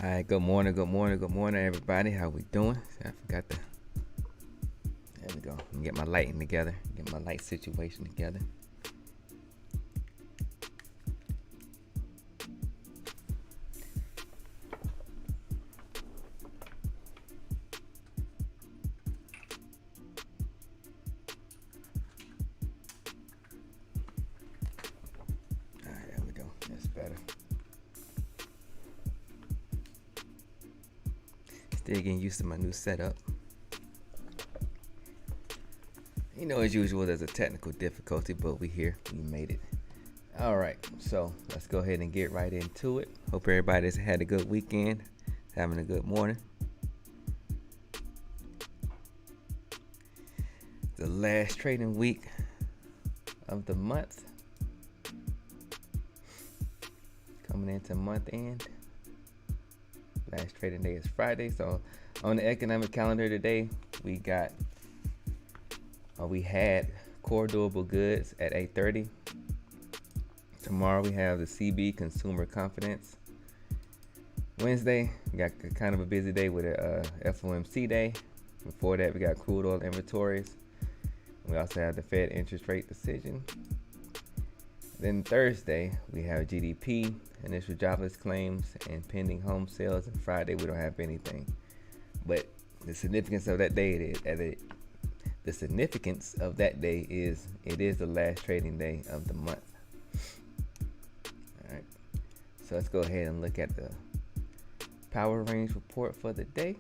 All right, good morning, everybody. How we doing? I forgot to. There we go. Get my lighting together. Get my light situation together. All right, there we go. That's better. Still getting used to my new setup. You know, as usual, there's a technical difficulty, but we here. We made it. All right, so let's go ahead and get right into it. Hope everybody's had a good weekend, having a good morning. The last trading week of the month, coming into month end. Last trading day is Friday, so on the economic calendar today, we had core durable goods at 8:30. Tomorrow we have the CB consumer confidence. Wednesday we got kind of a busy day with a FOMC day. Before that we got crude oil inventories. We also have the Fed interest rate decision. Then Thursday we have GDP, initial jobless claims, and pending home sales. And Friday we don't have anything. But the significance of that day is it is the last trading day of the month. All right, so let's go ahead and look at the power range report for the day.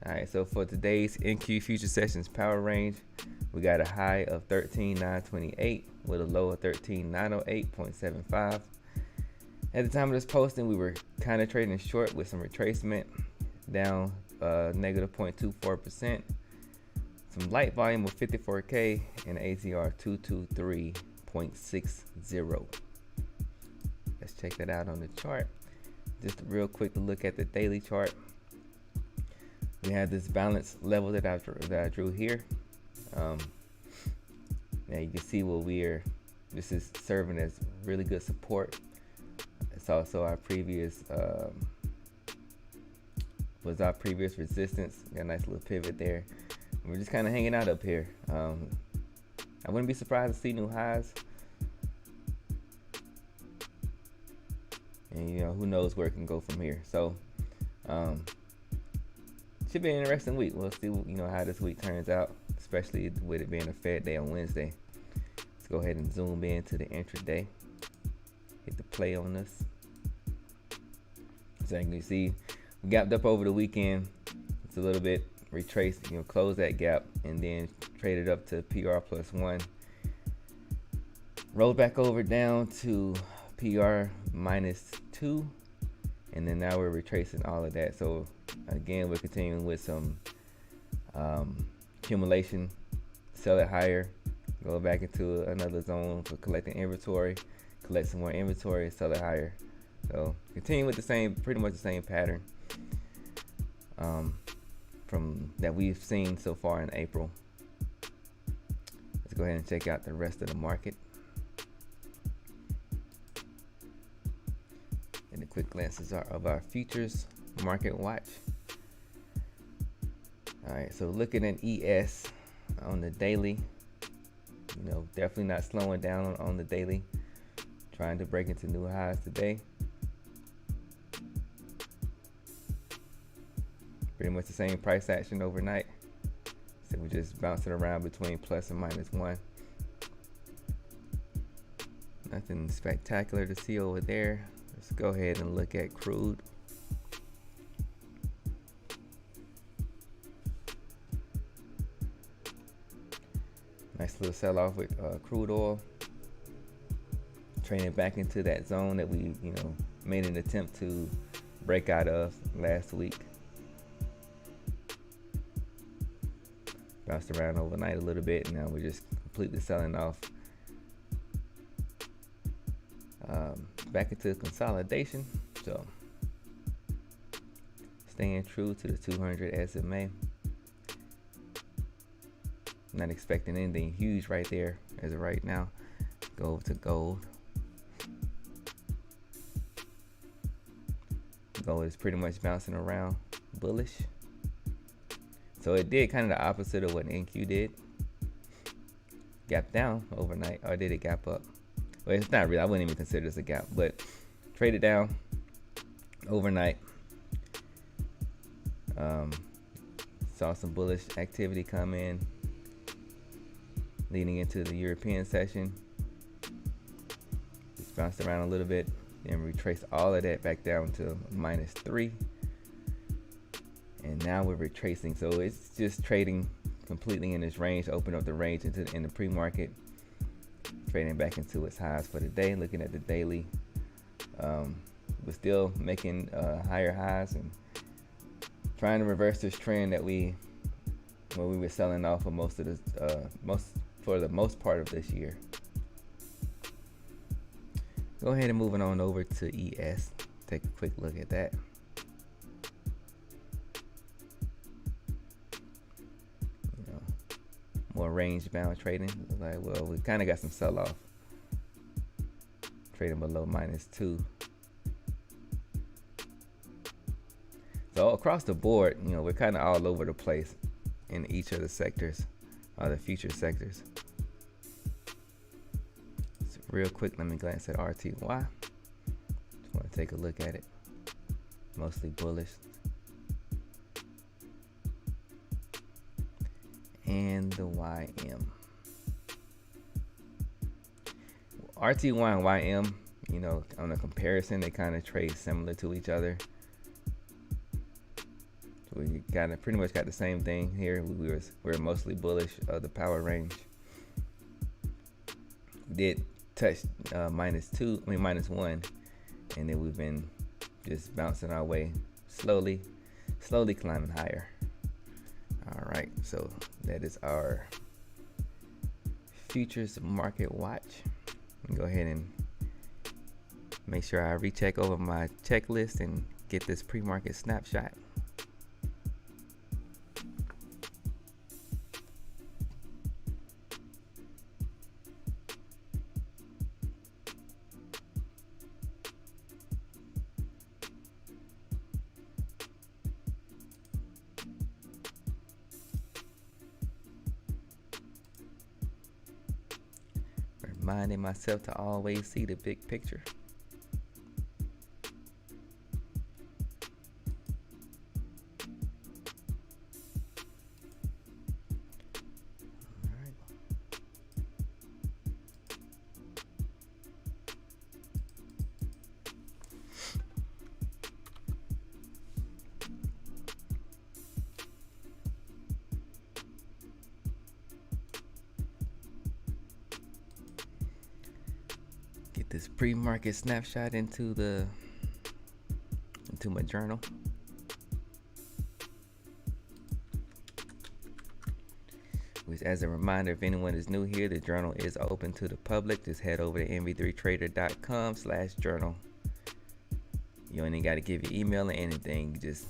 All right, so for today's NQ future sessions power range, we got a high of 13,928 with a low of 13,908.75. At the time of this posting, we were kind of trading short with some retracement down negative 0.24%. Some light volume of 54K and ATR 223.60. Let's check that out on the chart. Just real quick to look at the daily chart. We have this balance level that I drew here. Now you can see this is serving as really good support. It's also our previous resistance. Got a nice little pivot there. We're just kind of hanging out up here. I wouldn't be surprised to see new highs. And who knows where it can go from here. So should be an interesting week. We'll see how this week turns out, especially with it being a Fed day on Wednesday. Let's go ahead and zoom in to the intraday. Hit the play on this. So you can see we gapped up over the weekend. It's a little bit retraced, close that gap, and then traded up to PR plus 1. Rolled back over down to PR minus 2, and then now we're retracing all of that. So again, we're continuing with some accumulation, sell it higher, go back into another zone for collecting inventory, collect some more inventory, sell it higher. So continue with pretty much the same pattern from that we've seen so far in April. Let's go ahead and check out the rest of the market. And the quick glances of our futures market watch. All right, so looking at ES on the daily, definitely not slowing down on the daily, trying to break into new highs today. Pretty much the same price action overnight. So we're just bouncing around between plus and minus 1. Nothing spectacular to see over there. Let's go ahead and look at crude. Nice little sell-off with crude oil. Trading back into that zone that we, made an attempt to break out of last week. Bounced around overnight a little bit, and now we're just completely selling off. Back into consolidation. So staying true to the 200 SMA. Not expecting anything huge right there as of right now. Go to gold. Gold is pretty much bouncing around bullish. So it did kind of the opposite of what NQ did. Gap down overnight, or did it gap up? Well, it's not really. I wouldn't even consider this a gap, but traded down overnight. Saw some bullish activity come in leading into the European session. Just bounced around a little bit, then retraced all of that back down to -3. And now we're retracing, so it's just trading completely in this range. Open up the range in the pre-market, trading back into its highs for the day. Looking at the daily, we're still making higher highs and trying to reverse this trend that we were selling off for for the most part of this year. Go ahead and moving on over to ES. Take a quick look at that. More range bound trading. Like, well, we kind of got some sell off. Trading below -2. So across the board, we're kind of all over the place in each of the sectors, or the future sectors. So real quick, let me glance at RTY. Just want to take a look at it. Mostly bullish. And the YM. RTY and YM, on a comparison, they kind of trade similar to each other. So we pretty much got the same thing here. We're mostly bullish of the power range. We did touch -1, and then we've been just bouncing our way slowly climbing higher. All right, so that is our futures market watch. Go ahead and make sure I recheck over my checklist and get this pre-market snapshot. Reminding myself to always see the big picture. All right. Get this pre-market snapshot into my journal. Which, as a reminder, if anyone is new here, the journal is open to the public. Just head over to mv3trader.com/journal. You ain't got to give your email or anything. You just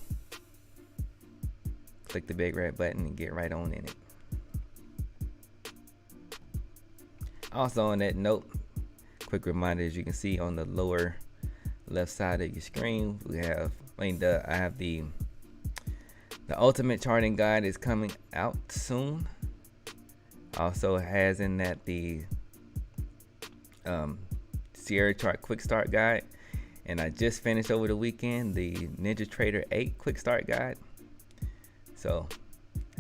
click the big red button and get right on in it. Also, on that note, quick reminder, as you can see on the lower left side of your screen, I have the ultimate charting guide is coming out soon. Also has in that the Sierra chart quick start guide, and I just finished over the weekend the Ninja Trader 8 quick start guide. So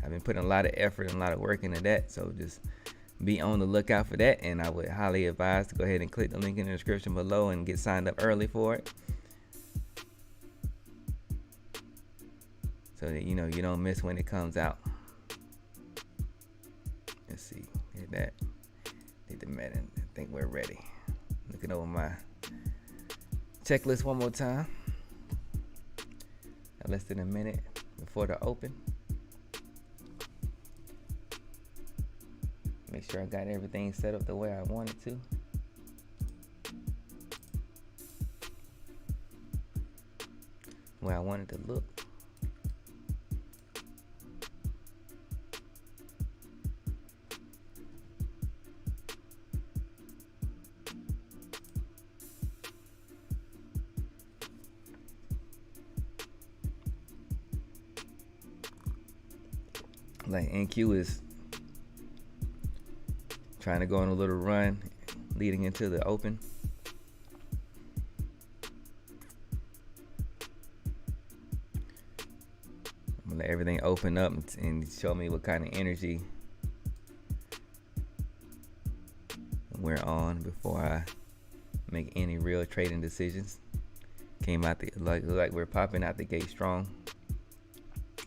I've been putting a lot of effort and a lot of work into that, so just be on the lookout for that, and I would highly advise to go ahead and click the link in the description below and get signed up early for it, so that you don't miss when it comes out. Let's see, hit that, hit the minute. I think we're ready. Looking over my checklist one more time. Less than a minute before the open. Make sure I got everything set up the way I want it to. The way I want it to look. Like NQ is trying to go on a little run leading into the open. I'm gonna let everything open up and show me what kind of energy we're on before I make any real trading decisions. Came out like we're popping out the gate strong,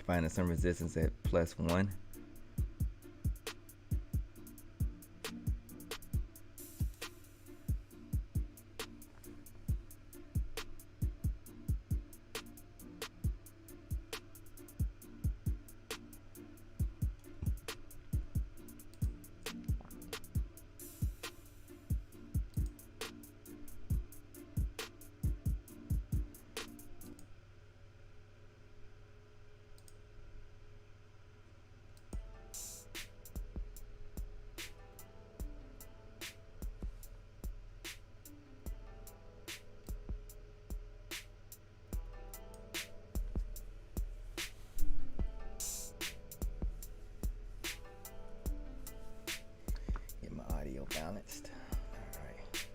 finding some resistance at +1. Get my audio balanced. All right.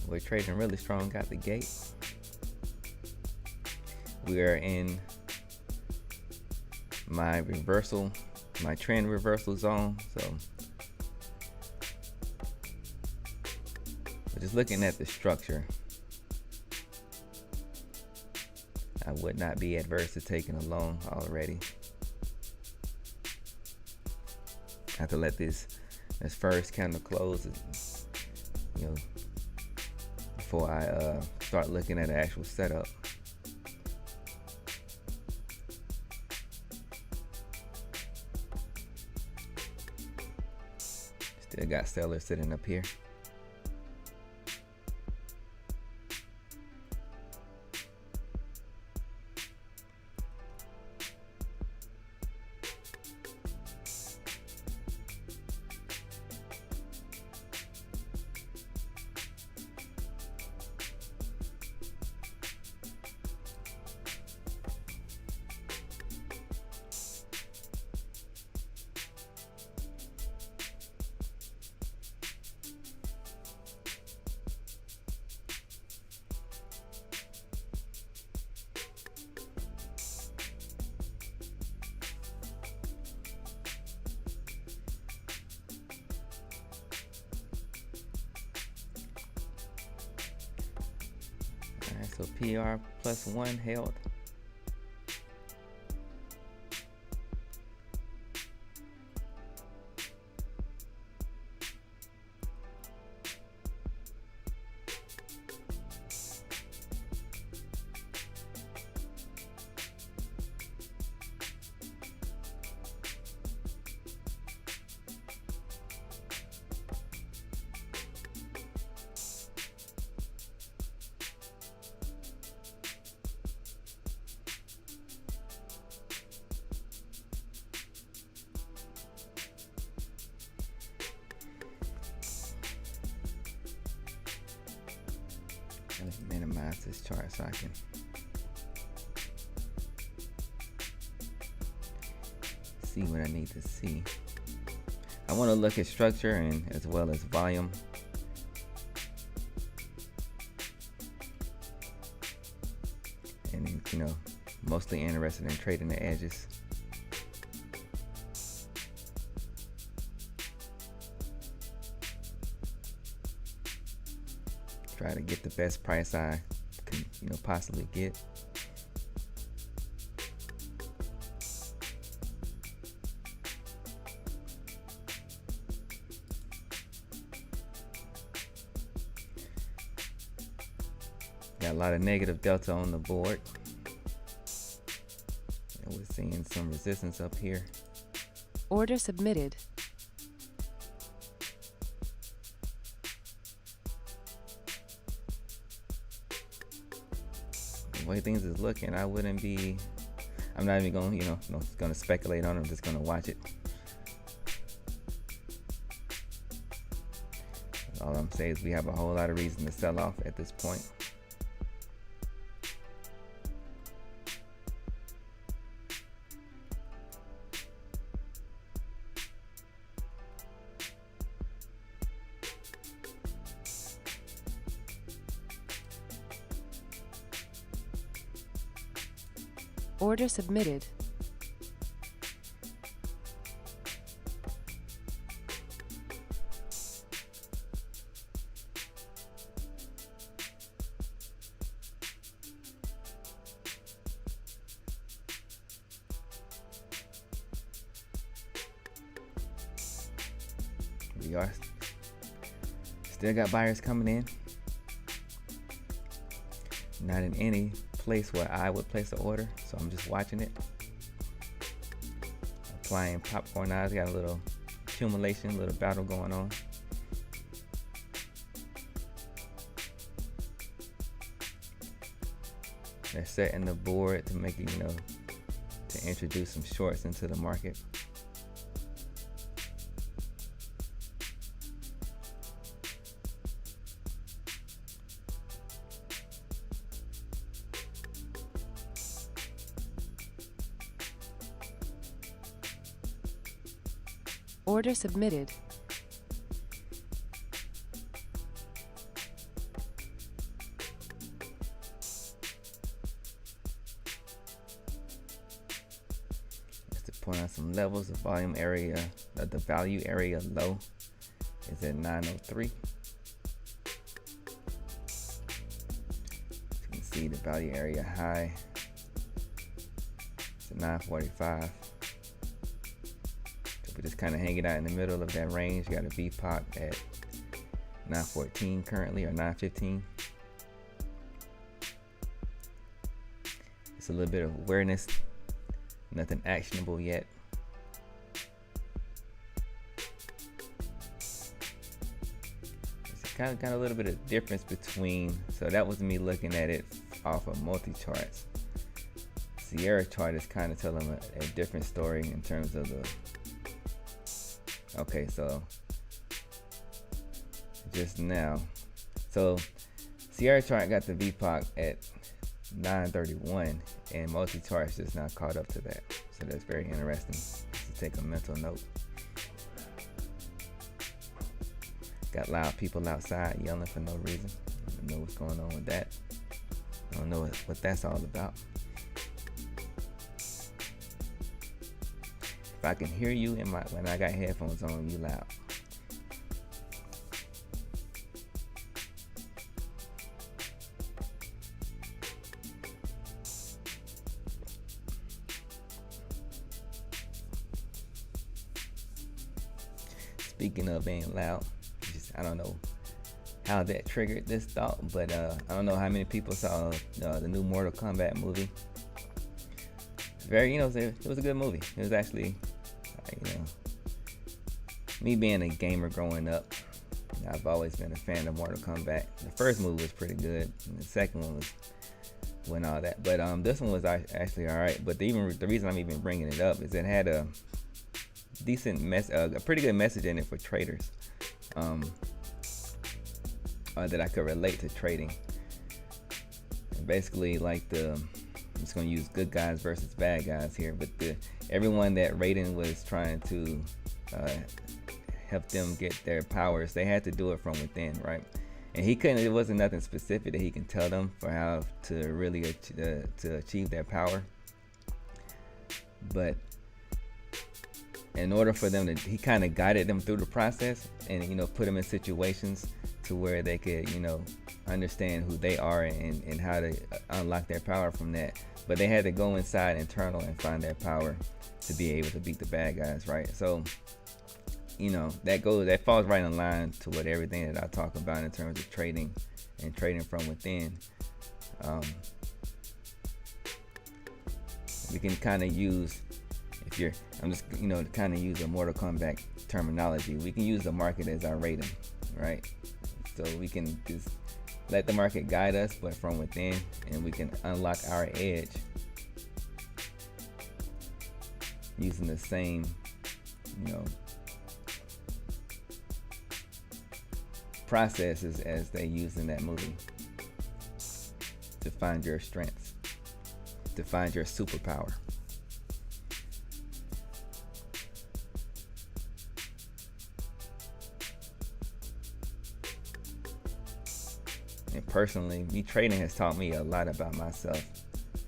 We're trading really strong out the gate. We are in my trend reversal zone. So just looking at the structure, I would not be adverse to taking a long already. I have to let this first candle close, before I start looking at the actual setup. Still got sellers sitting up here. So PR +1 held. Let me minimize this chart so I can see what I need to see. I want to look at structure and as well as volume. And mostly interested in trading the edges. Try to get the best price I can, possibly get. Got a lot of negative delta on the board. And we're seeing some resistance up here. Order submitted. The way things is looking, I I'm not even gonna speculate on it. I'm just gonna watch it. All I'm saying is we have a whole lot of reason to sell off at this point. Order submitted. We are still got buyers coming in. Not in any place where I would place an order, so I'm just watching it. Applying popcorn eyes. Got a little accumulation, a little battle going on. They're setting the board to make it, to introduce some shorts into the market. Order submitted. Just to point out some levels, the volume area, the value area low is at 903. You can see the value area high is at 945. We're just kind of hanging out in the middle of that range. You got a VPOC at 914 currently, or 915. It's a little bit of awareness, nothing actionable yet. It's kind of got a little bit of difference between, so that was me looking at it off of multi-charts. Sierra chart is kind of telling a different story in terms of the, okay, so just now, so Sierra chart got the VPOC at 931, and multi-charts just not caught up to that. So that's very interesting to take a mental note. Got loud people outside yelling for no reason. I don't know what's going on with that. I don't know what that's all about. If I can hear you when I got headphones on, you loud. Speaking of being loud, I don't know how that triggered this thought, but I don't know how many people saw the new Mortal Kombat movie. Very, it was a good movie. It was actually, me being a gamer growing up, I've always been a fan of Mortal Kombat. The first movie was pretty good, and the second one wasn't all that. But this one was actually all right. But the reason I'm even bringing it up is it had a decent a pretty good message in it for traders, that I could relate to trading. And basically, I'm just gonna use good guys versus bad guys here, but everyone that Raiden was trying to help them get their powers, they had to do it from within, right? And it wasn't nothing specific that he can tell them for how to really to achieve their power. But in order for them he kind of guided them through the process, and put them in situations to where they could understand who they are and how to unlock their power from that. But they had to go inside internal and find their power to be able to beat the bad guys, right? So that falls right in line to what everything that I talk about in terms of trading and trading from within. We can kind of use, I'm just kind of use a Mortal Kombat terminology. We can use the market as our rating, right? So we can just let the market guide us, but from within, and we can unlock our edge using the same, you know, processes as they use in that movie to find your strengths, to find your superpower. And personally, me trading has taught me a lot about myself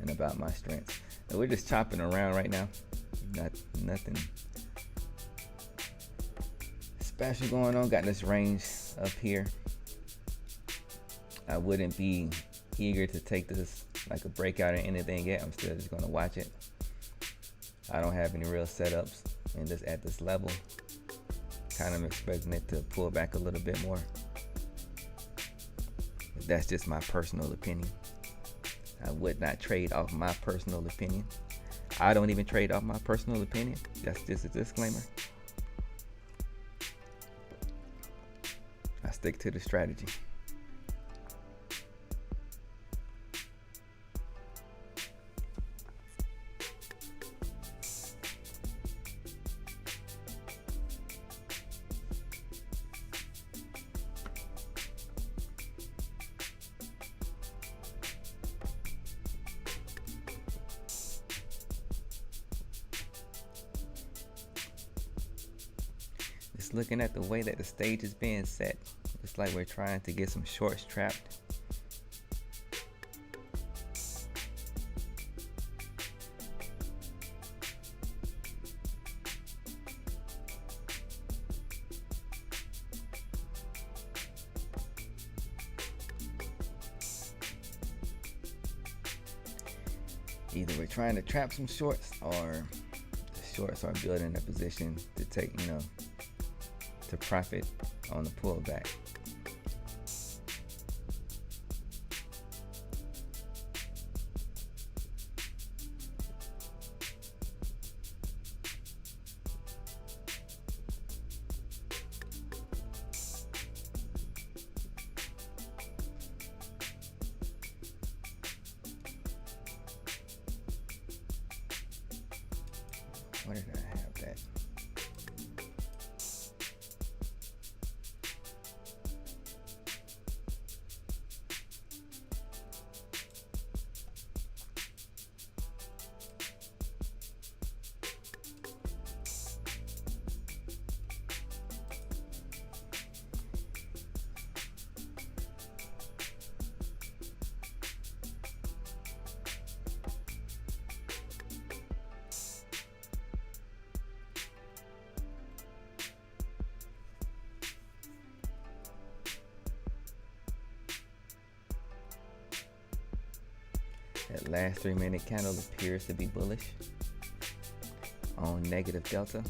and about my strengths. And we're just chopping around right now. Nothing special going on. Got this range up here. I wouldn't be eager to take this like a breakout or anything yet. I'm still just gonna watch it. I don't have any real setups and just at this level. Kind of expecting it to pull back a little bit more. But that's just my personal opinion. I would not trade off my personal opinion. I don't even trade off my personal opinion. That's just a disclaimer. I stick to the strategy. Just looking at the way that the stage is being set, it's like we're trying to get some shorts trapped. Either we're trying to trap some shorts, or the shorts are building a position to take, to profit on the pullback. Where did I have that? That last 3-minute candle appears to be bullish on negative delta.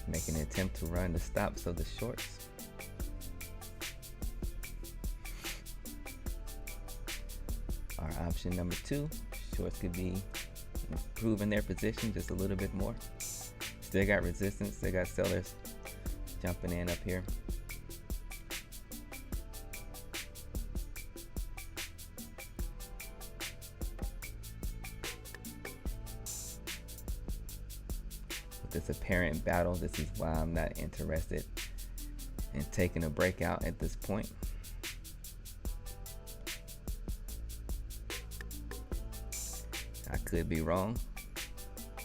Making an attempt to run the stops of the shorts. Our option number 2, shorts could be improving their position just a little bit more. Still got resistance, still got sellers jumping in up here. With this apparent battle, this is why I'm not interested in taking a breakout at this point. I could be wrong,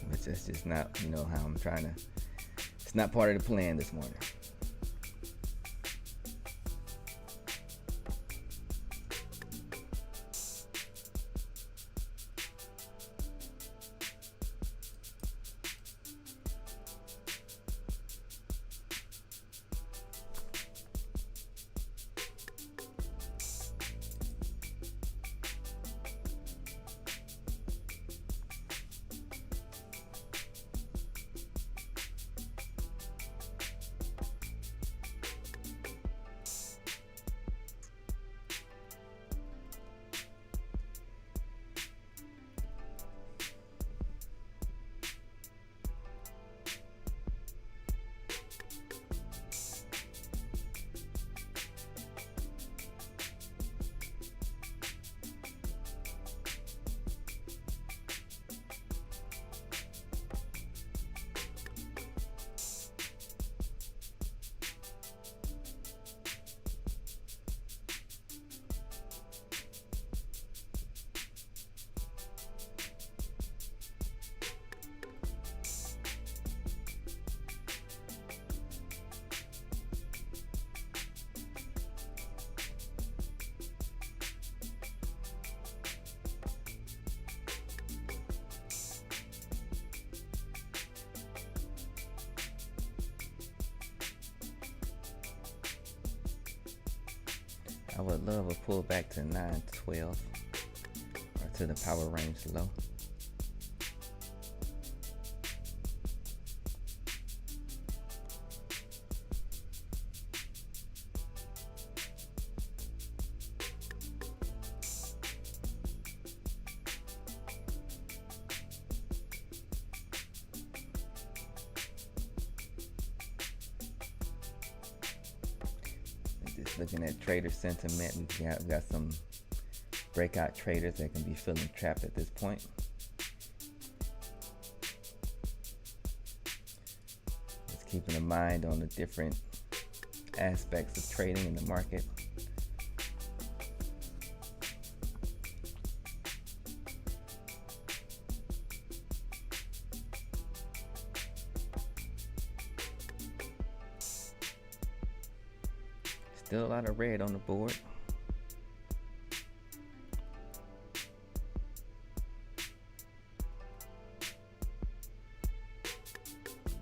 but that's just not, how I'm trying to. It's not part of the plan this morning. I would love a pullback to 912 or to the power range low. Just looking at trader sentiment, we got some breakout traders that can be feeling trapped at this point. Just keeping a mind on the different aspects of trading in the market. Still a lot of red on the board.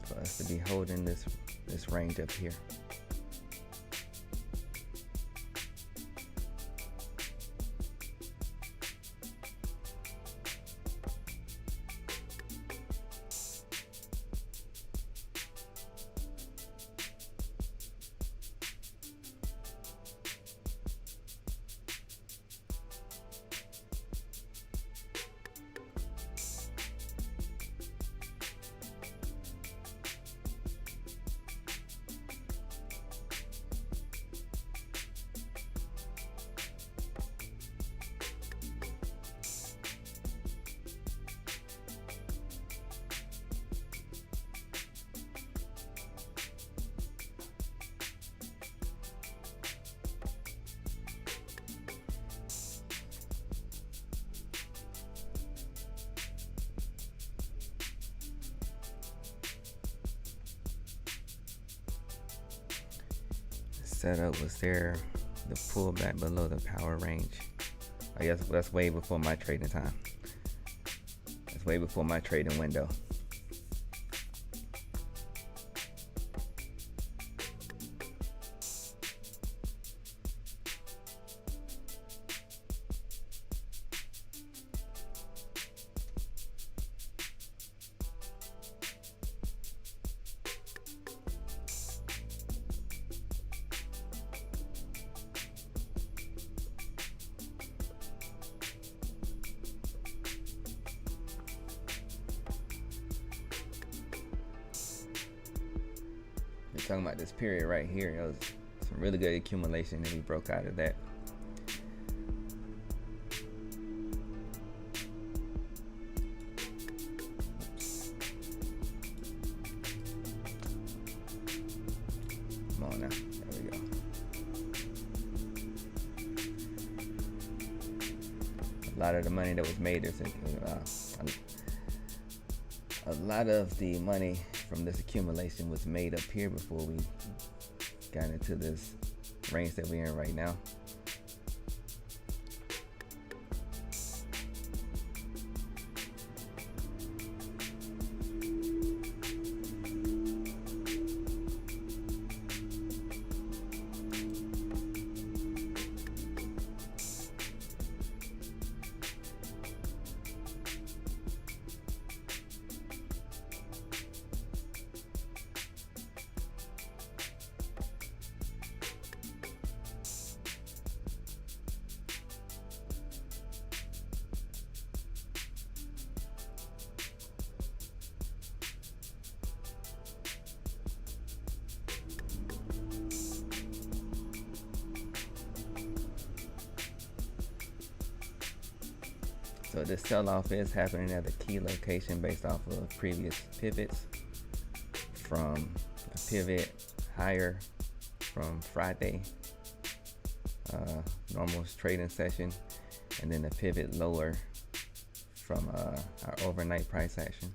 For us to be holding this range up here. Setup was there, the pullback below the power range. I guess that's way before my trading time. That's way before my trading window. Talking about this period right here, it was some really good accumulation and we broke out of that. Come on now, there we go. A lot of the money that was made is a lot of the money from this accumulation was made up here before we got into this range that we're in right now. So this sell-off is happening at a key location based off of previous pivots, from a pivot higher from Friday normal trading session, and then a pivot lower from our overnight price action.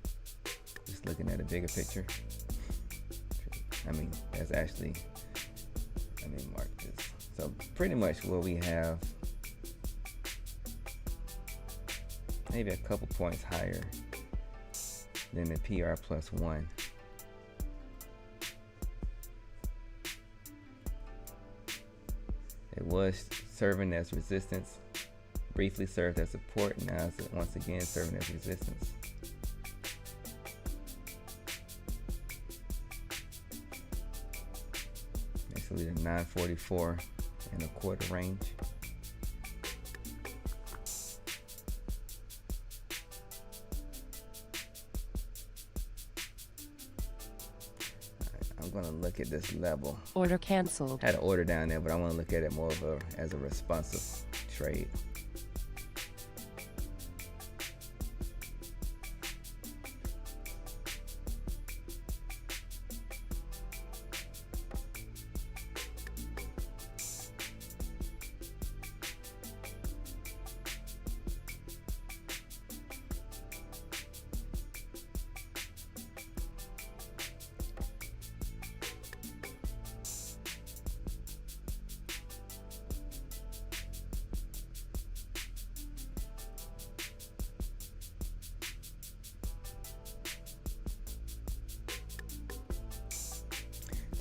Just looking at a bigger picture. I mean, that's actually, mark this. So pretty much where we have maybe a couple points higher than the PR plus 1. It was serving as resistance, briefly served as support, and now it's once again serving as resistance. Basically the 944 and a quarter range. I'm gonna look at this level. Order canceled. Had an order down there, but I want to look at it more of as a responsive trade.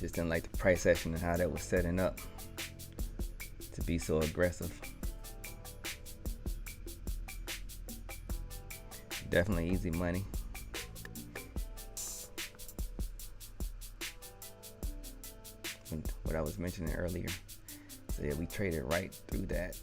Just didn't like the price action and how that was setting up to be so aggressive. Definitely easy money. What I was mentioning earlier. So yeah, we traded right through that.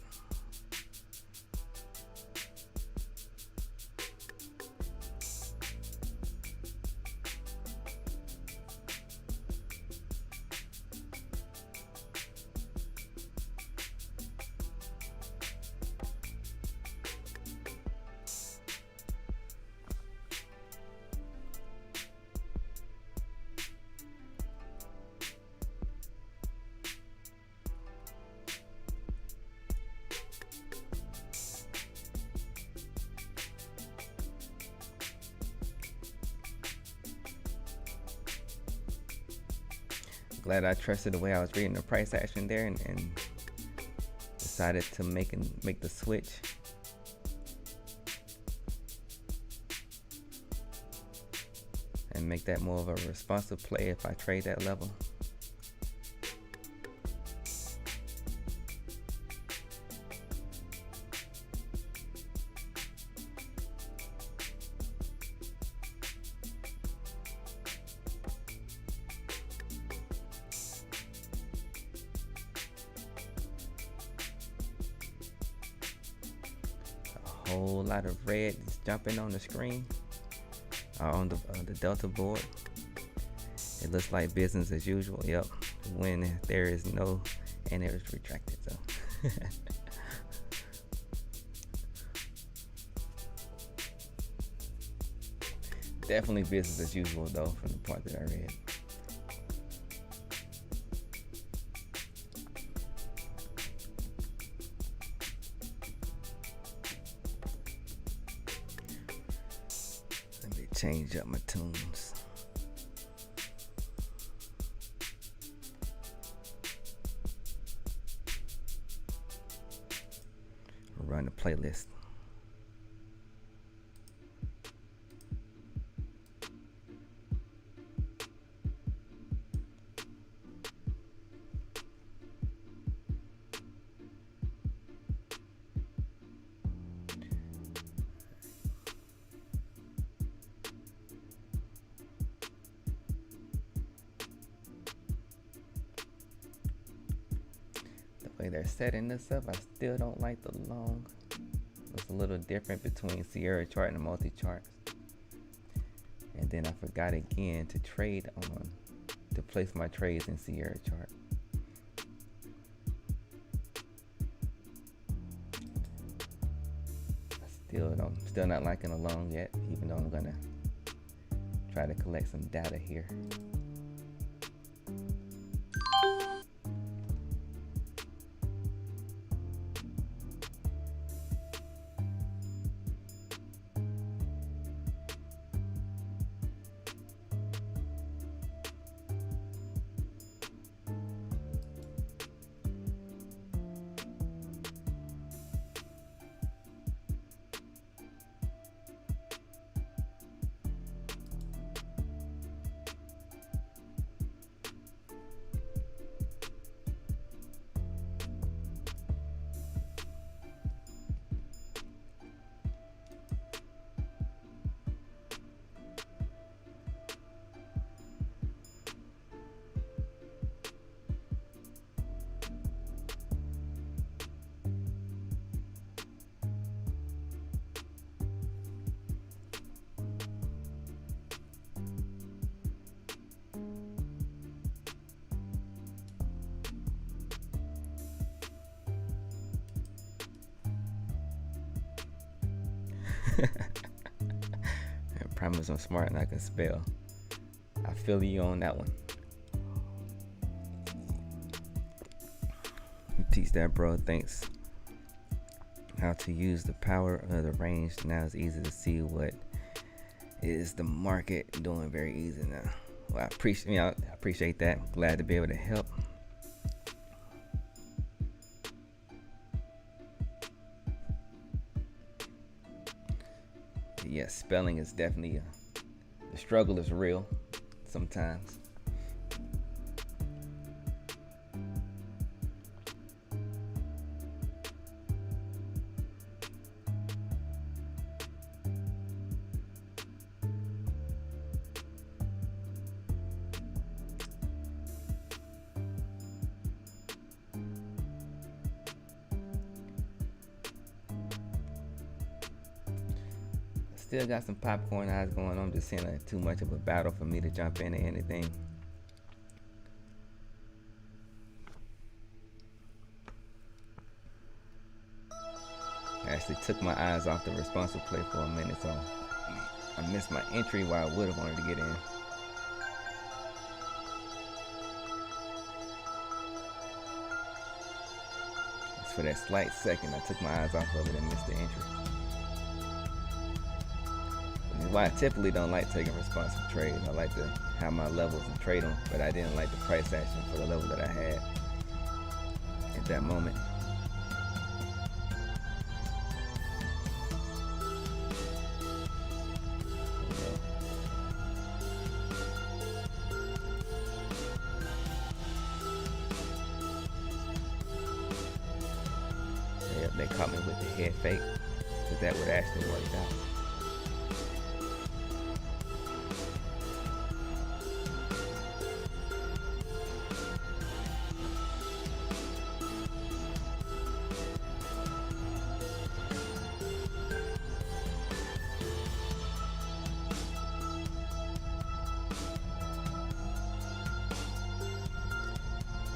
Glad I trusted the way I was reading the price action there and decided to make the switch. And make that more of a responsive play if I trade that level. Whole lot of red is jumping on the screen on the Delta board. It looks like business as usual. Yep, when there is no, and it was retracted. So definitely business as usual though from the part that I read. Change up my tunes. Run the playlist. Way they're setting this up, I still don't like the long. It's a little different between Sierra chart and the multi-chart. And then I forgot again to place my trades in Sierra chart. Still not liking the long yet, even though I'm gonna try to collect some data here. I promise I'm smart and I can spell. I feel you on that one. You teach that, bro. Thanks. How to use the power of the range. Now it's easy to see what is the market doing. Very easy now. Well, I appreciate that. Glad to be able to help. Yes, spelling is definitely the struggle is real sometimes. Still got some popcorn eyes going on. Just seeing like too much of a battle for me to jump into anything. I actually took my eyes off the responsive play for a minute, so I missed my entry while I would have wanted to get in. Just for that slight second, I took my eyes off of it and missed the entry. Which is why I typically don't like taking responsive trades. I like to have my levels and trade them, but I didn't like the price action for the level that I had at that moment. They caught me with the head fake, but that would actually work out.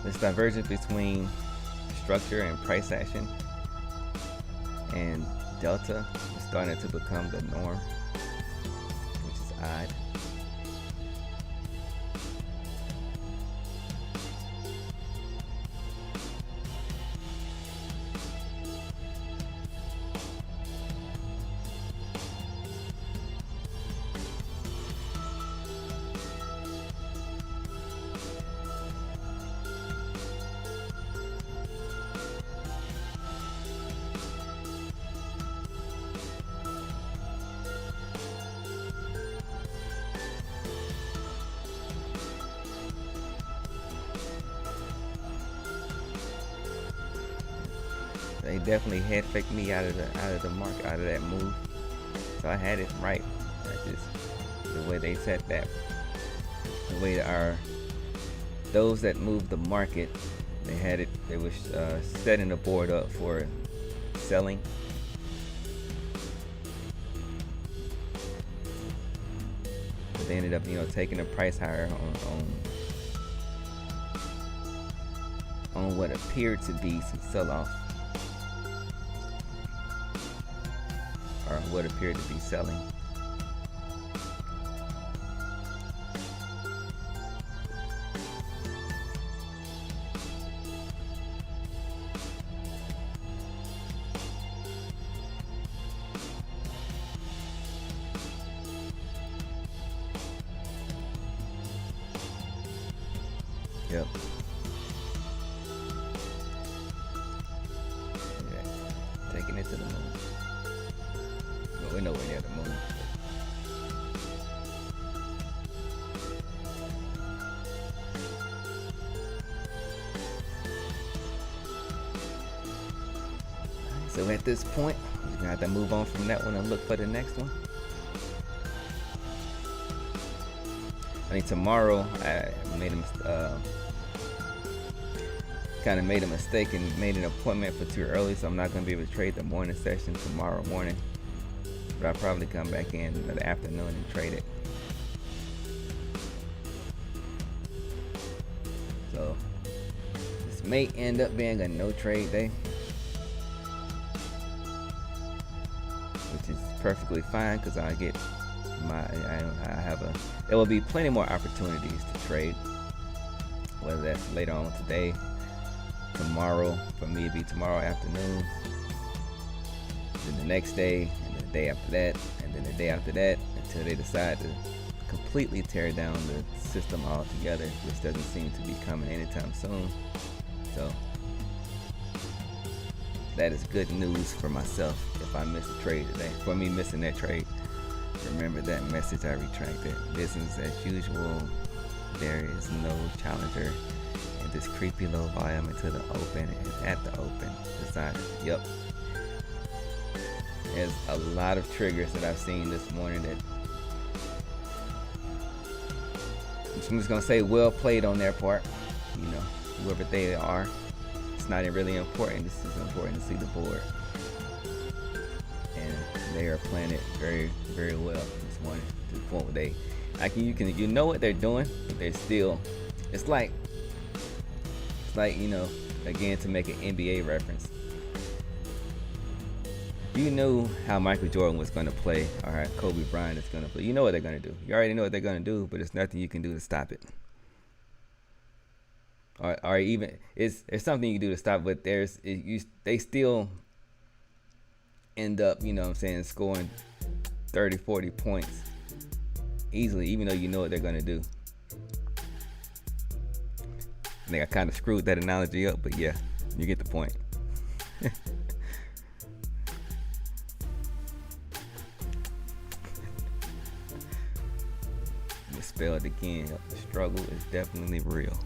This divergence between structure and price action and delta is starting to become the norm, which is odd. They definitely head faked me out of the market, out of that move. So I had it right. I just the way they set that, the way those that moved the market, they had it. They was setting the board up for selling. But they ended up, taking the price higher on what appeared to be some sell-off. Or what appeared to be selling. Yep. Yeah. Taking it to the moon. We're nowhere near the moon. So at this point, we're gonna have to move on from that one and look for the next one. I think tomorrow I kind of made a mistake and made an appointment for too early, so I'm not gonna be able to trade the morning session tomorrow morning. But I'll probably come back in the afternoon and trade it. So this may end up being a no trade day, which is perfectly fine because I get I have there will be plenty more opportunities to trade, whether that's later on today, tomorrow. For me, it'd be tomorrow afternoon, then the next day, and the day after that, and then the day after that, until they decide to completely tear down the system altogether, which doesn't seem to be coming anytime soon. So that is good news for myself if I miss a trade today. For me missing that trade, remember that message I retracted. Business as usual. There is no challenger in this creepy low volume into the open, and at the open decided, yep. There's a lot of triggers that I've seen this morning that I'm just gonna say well played on their part. You know, whoever they are, it's not really important. This is important to see the board, and they are playing it very, very well this morning. To the point where you know what they're doing, but they're still. It's like again, to make an NBA reference. You knew how Michael Jordan was going to play, or how Kobe Bryant is going to play. You know what they're going to do. You already know what they're going to do, but there's nothing you can do to stop it. Or even there's something you can do to stop, but they still end up, scoring 30, 40 points easily, even though you know what they're going to do. I think I kind of screwed that analogy up, but yeah, you get the point. Spelled again. The struggle is definitely real.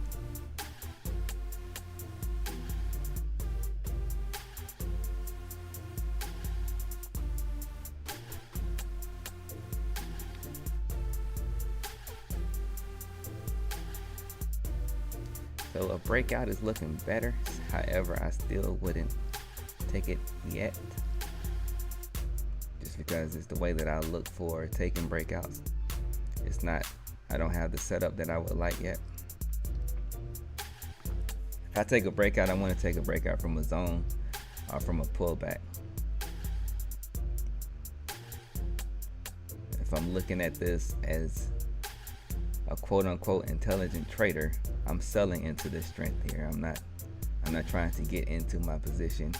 So a breakout is looking better. However, I still wouldn't take it yet, just because it's the way that I look for taking breakouts. It's not. I don't have the setup that I would like yet. If I take a breakout, I want to take a breakout from a zone or from a pullback. If I'm looking at this as a quote-unquote intelligent trader, I'm selling into the strength here. I'm not trying to get into my position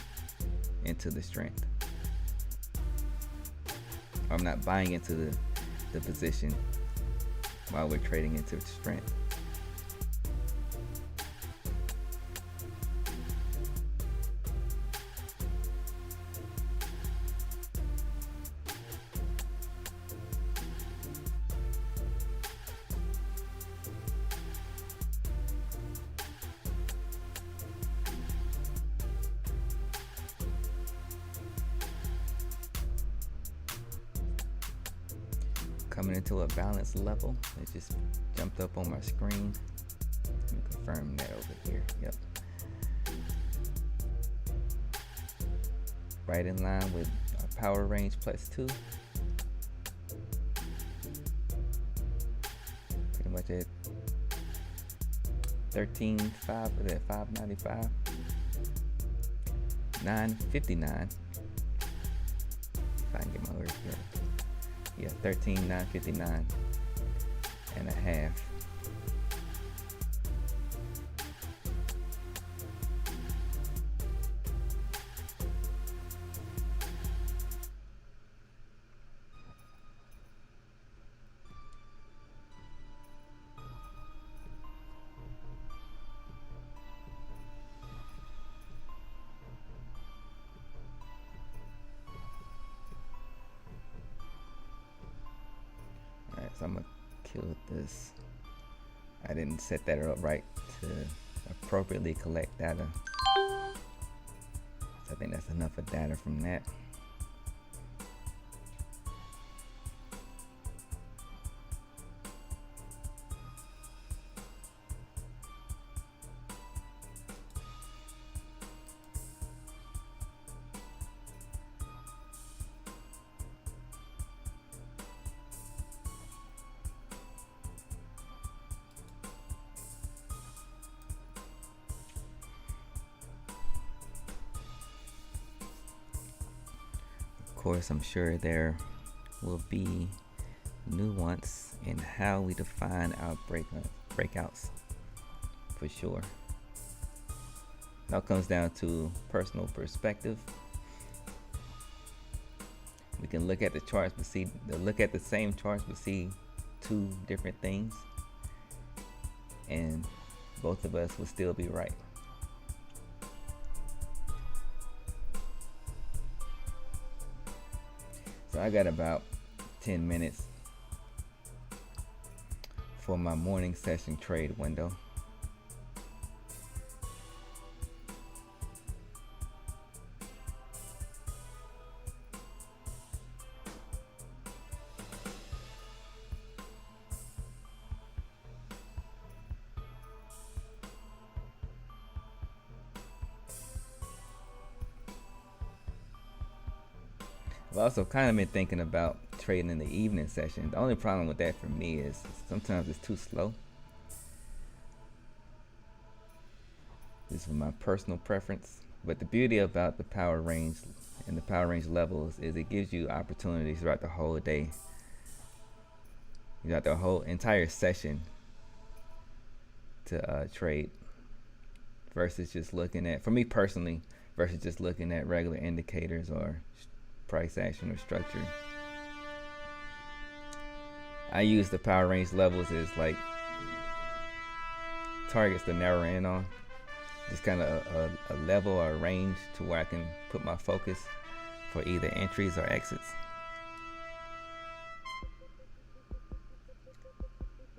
into the strength. I'm not buying into the position while we're trading into strength. Coming into a balanced level. It just jumped up on my screen. Let me confirm that over here. Yep. Right in line with our power range +2. Pretty much at 13.5 or that 595. 959. If I can get my words together. Yeah, 13,959 and a half. So I'm gonna kill this. I didn't set that up right to appropriately collect data. So I think that's enough of data from that. course, I'm sure there will be nuance in how we define our breakouts, for sure. It all comes down to personal perspective. We can look at the charts, but look at the same charts, but see two different things, and both of us will still be right. So I got about 10 minutes for my morning session trade window. I've also kind of been thinking about trading in the evening session. The only problem with that for me is sometimes it's too slow. This is my personal preference. But the beauty about the power range and the power range levels is it gives you opportunities throughout the whole day, throughout the whole entire session to trade, versus just looking at, for me personally, versus just looking at regular indicators or price action or structure. I use the power range levels as like targets to narrow in on, just kind of a level or a range to where I can put my focus for either entries or exits.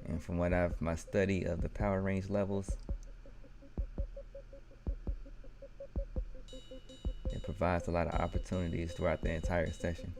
And from what my study of the power range levels, it provides a lot of opportunities throughout the entire session.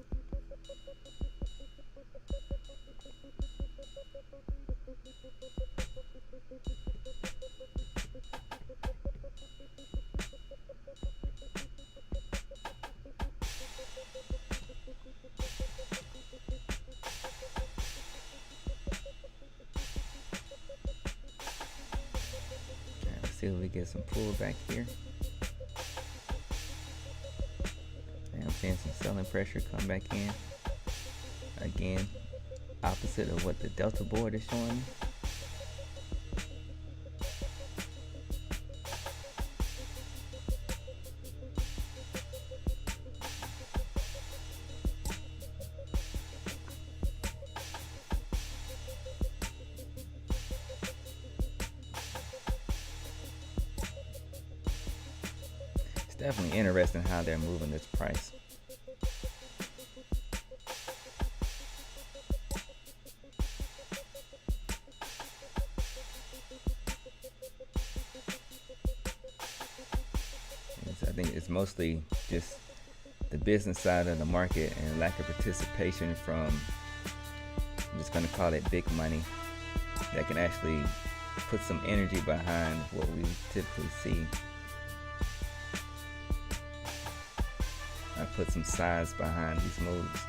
Let's see if we get some pullback here. I'm seeing some selling pressure come back in. Again, opposite of what the Delta board is showing me. It's definitely interesting how they're moving this price. I think it's mostly just the business side of the market and lack of participation from, I'm just going to call it big money, that can actually put some energy behind what we typically see. I put some size behind these moves.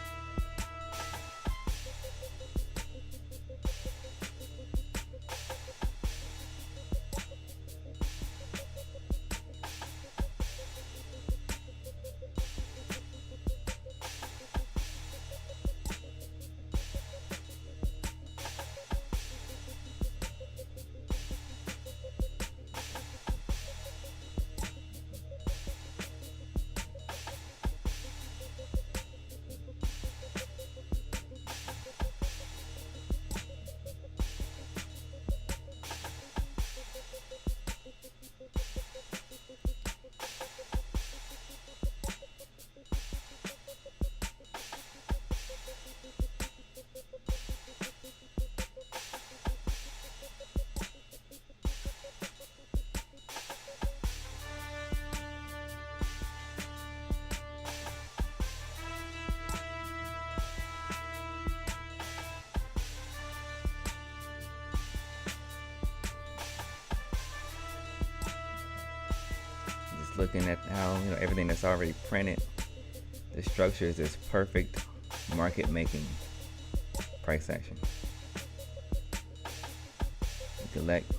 Looking at how everything that's already printed, the structure is this perfect market making price action. Collect,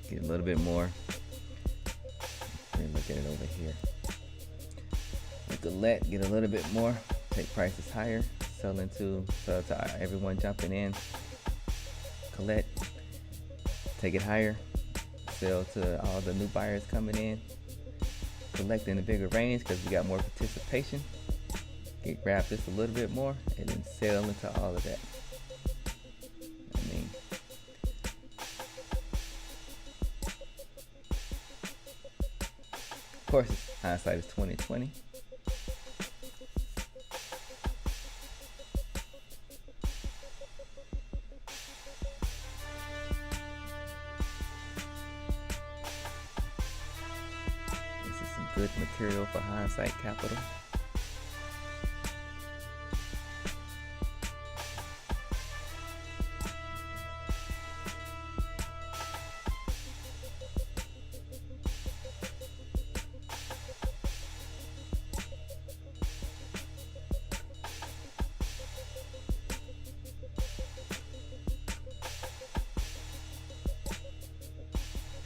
get a little bit more. Let me look at it over here. Collect, get a little bit more take prices higher, sell to everyone jumping in, collect, take it higher, sell to all the new buyers coming in, collect in a bigger range because we got more participation, grab just a little bit more, and then sell into all of that. I mean, of course, hindsight is 2020. Good material for hindsight capital.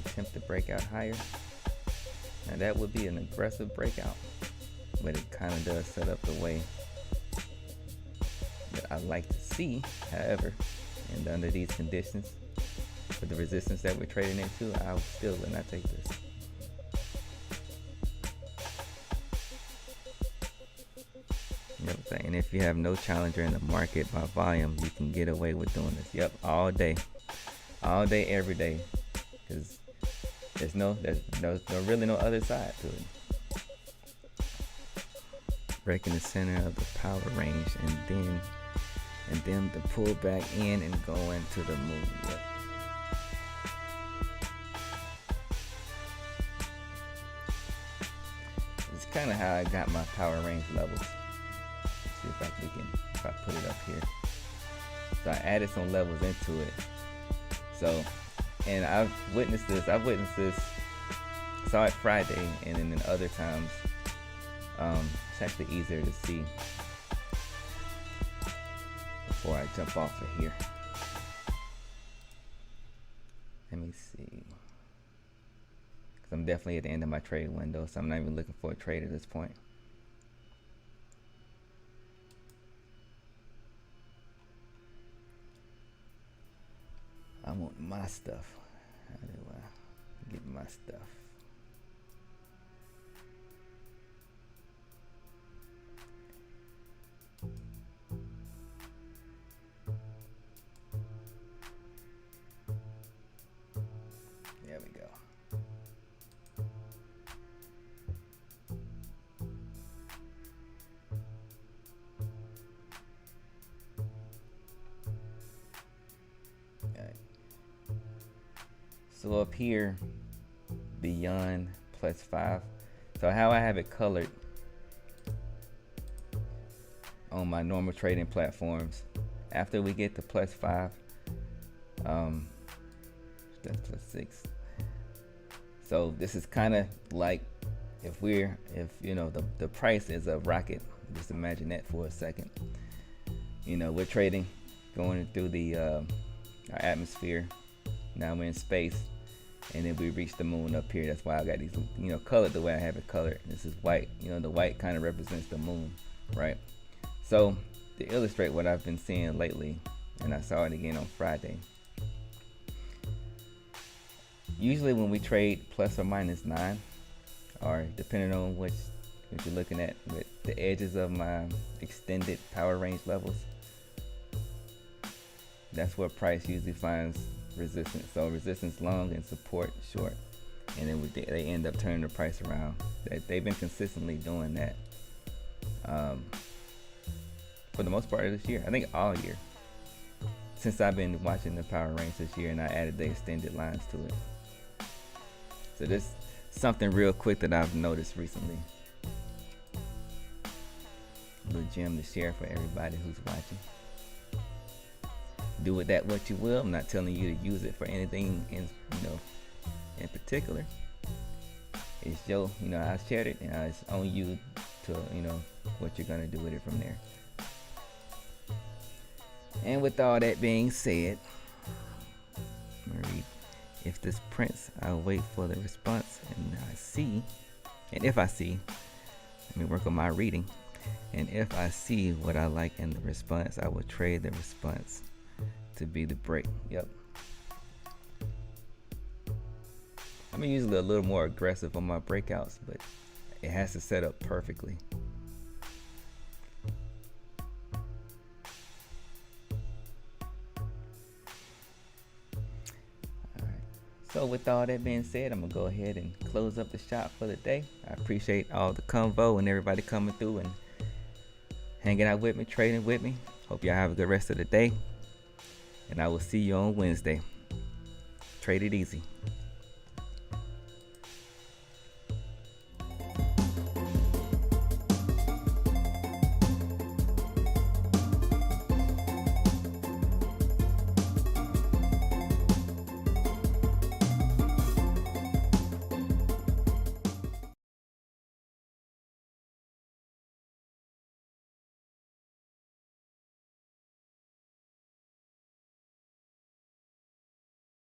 Attempt to break out higher. Now that would be an aggressive breakout, but it kind of does set up the way that I like to see. However, and under these conditions, with the resistance that we're trading into, I still would not take this. You know what I'm saying? And if you have no challenger in the market by volume, you can get away with doing this. Yep, all day, every day, because there's really no other side to it. Breaking the center of the power range and then to pull back in and go into the moon. Yep. It's kind of how I got my power range levels. Let's see if I put it up here. So I added some levels into it. So. And I've witnessed this. Saw it Friday, and then in other times, it's actually easier to see before I jump off of here. Let me see. Because I'm definitely at the end of my trade window, so I'm not even looking for a trade at this point. I want my stuff. How do I get my stuff? There we go. So up here, beyond +5. So how I have it colored on my normal trading platforms, after we get to +5, that's +6. So this is kind of like if you know the price is a rocket. Just imagine that for a second. You know, we're trading, going through the our atmosphere. Now we're in space, and then we reach the moon up here. That's why I got these, colored the way I have it colored. This is white. The white kind of represents the moon, right? So to illustrate what I've been seeing lately, and I saw it again on Friday. Usually when we trade ±9, or depending on what you're looking at, with the edges of my extended power range levels, that's where price usually finds resistance. So resistance long and support short, and then they end up turning the price around. They've been consistently doing that for the most part of this year. I think all year since I've been watching the power range this year, and I added the extended lines to it. So this something real quick that I've noticed recently. A little gem to share for everybody who's watching. Do with that what you will. I'm not telling you to use it for anything in particular. It's I shared it, and it's on you to what you're gonna do with it from there. And with all that being said, I'm gonna read. If this prints, I'll wait for the response, and if I see, let me work on my reading. And if I see what I like in the response, I will trade the response to be the break. Yep. I'm usually a little more aggressive on my breakouts, but it has to set up perfectly. So with all that being said, I'm gonna go ahead and close up the shop for the day. I appreciate all the convo and everybody coming through and hanging out with me, trading with me. Hope y'all have a good rest of the day. And I will see you on Wednesday. Trade it easy.